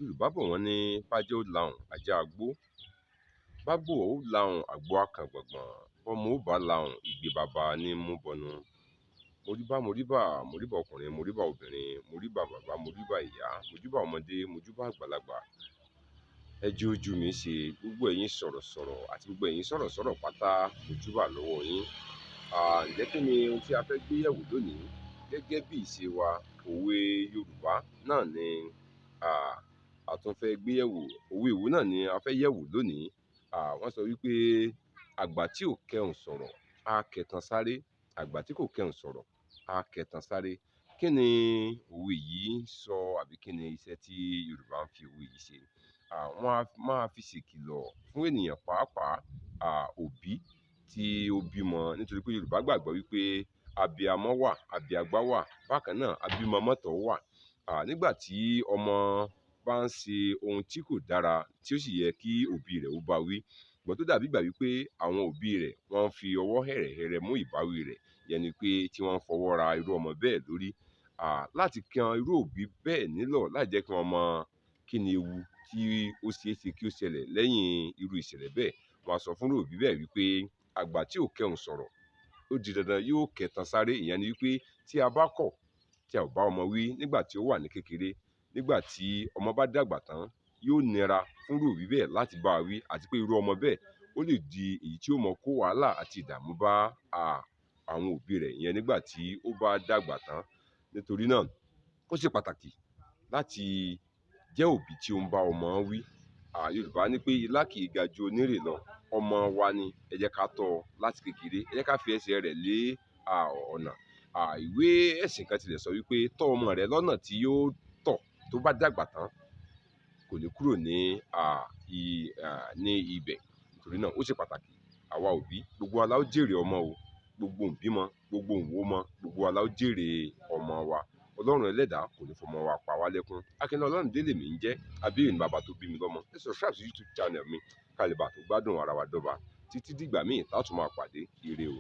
Yorùbá bọ̀ wọ́n ní bájẹ́ ó lahùn ajá agbó, bágbò ó lahùn àgbo akàngbọ̀ngbọ̀n, bọ́mọ ó bá lahùn ìgbé baba ní mú bọnu. Moríbá moríbà moríbà ọkùnrin moríbà obìnrin, moríbà bàbá moríbà ìyá, mojúbà ọmọdé mojúbà àgbàlagbà. Ẹ jẹ́ ojú mi ṣe gbogbo ẹ̀yin sọ̀rọ̀sọ̀rọ̀ àti gbogbo ẹ̀yin sọ̀rọ̀sọ̀rọ̀ pátá mojúbà lọ́wọ́ yín. Ǹjẹ́ kí ni ohun tí a fẹ́ gbé yẹ̀wò lónìí? Gẹ́gẹ́ bí ìṣe wa, òwe Yorùbá náà ni a tún fẹ́ gbé yẹ̀wò. Òwe ìwò náà ni a fẹ́ yẹ̀wò lónìí. Wọ́n sọ wípé àgbà tí ò kẹhùn sọ̀rọ̀ á kẹtan sáré. Àgbà tí kò kẹhùn sọ̀rọ̀ á kẹtan sáré. Kí ni òwe yìí ń sọ àbí kí ni iṣẹ́ tí Yorùbá ń fi òwe yìí ṣe? Wọ́n á máa fi ṣèkìlọ̀ fún ènìyàn pàápàá òbí tí ó bímọ, nítorí pé Yorùbá gbàgbọ́ wípé abiyamọ wà, abiagbá wà, bákan náà abímọ mọ́tọ̀ wà. Nígbà tí ọmọ bá ń ṣe ohun tí kò dára tí ó sì yẹ kí òbí rẹ̀ ó bá wí, ṣùgbọ́n tó dàbí ìgbà wípé àwọn òbí rẹ̀ wọ́n fi ọwọ́ hẹ̀rẹ̀hẹ̀rẹ̀ mú ìbáwí rẹ̀, yẹn ni pé tí wọ́n ń fọwọ́ ra irú ọmọ bẹ́ẹ̀ lórí. Láti kan irú òbí bẹ́ẹ̀ nílọ̀ láì jẹ́ kí wọ́n mọ kí ni ewu tí ó ṣeé ṣe kí ó ṣẹlẹ̀ lẹ́yìn irú ìṣẹ̀lẹ̀ bẹ́ẹ̀. Wọ́n á sọ fún irú òbí bẹ́ẹ̀ wípé àgbà tí ò kẹhùn sọ̀rọ̀ ó di dandan yóò kẹtan sáré. Ìyẹn ni wípé tí a bá kọ̀ tí a ò bá ọmọ wí nígbà tí ó wà ní kékeré, nígbà tí ọmọ bá dàgbà tán yóò nira fún irú òbí bẹ́ẹ̀ láti bá a wí, àti pé irú ọmọ bẹ́ẹ̀ ó lè di èyí tí ó mọ kó wàhálà àti ìdààmú bá àwọn òbí rẹ̀, ìyẹn nígbà tí ó bá dàgbà tán. Nítorí náà ó ṣe pàtàkì láti jẹ́ òbí tí ó ń bá ọmọ wí. Yorùbá ní pé ilá kì í ga ju onírè lọ. Ọmọ wa ni, ẹ jẹ́ ká tọ́ ọ láti kékeré, ẹ jẹ́ ká fi ẹsẹ̀ rẹ̀ lé ọ̀nà. Ìwé ẹ̀sìn kan tilẹ̀ sọ wípé tọ́ ọmọ rẹ lọ́nà tí yóò tọ̀ tó bá dàgbà tán, kò ní kúrò ní ibẹ̀. Nítorí náà ó ṣe pàtàkì, àwa òbí gbogbo wa la ó jèrè ọmọ o, gbogbo òbímọ gbogbo òǹwòmọ gbogbo wa la ó jèrè ọmọ wa. Ọlọ́run ẹlẹ́dàá kò ní fọmọ wa pa wá lẹ́kún. Akínọlá Ọlọ́rundé lèmi ń jẹ́, àbíyè ni bàbá tó bí mi lọ́mọ. Ẹ subscribe sí YouTube channel mi ká lè bá tó gbádùn ara wa dọ́ba. Títí dìgbà míì tá tún máa pàdé. Ire o.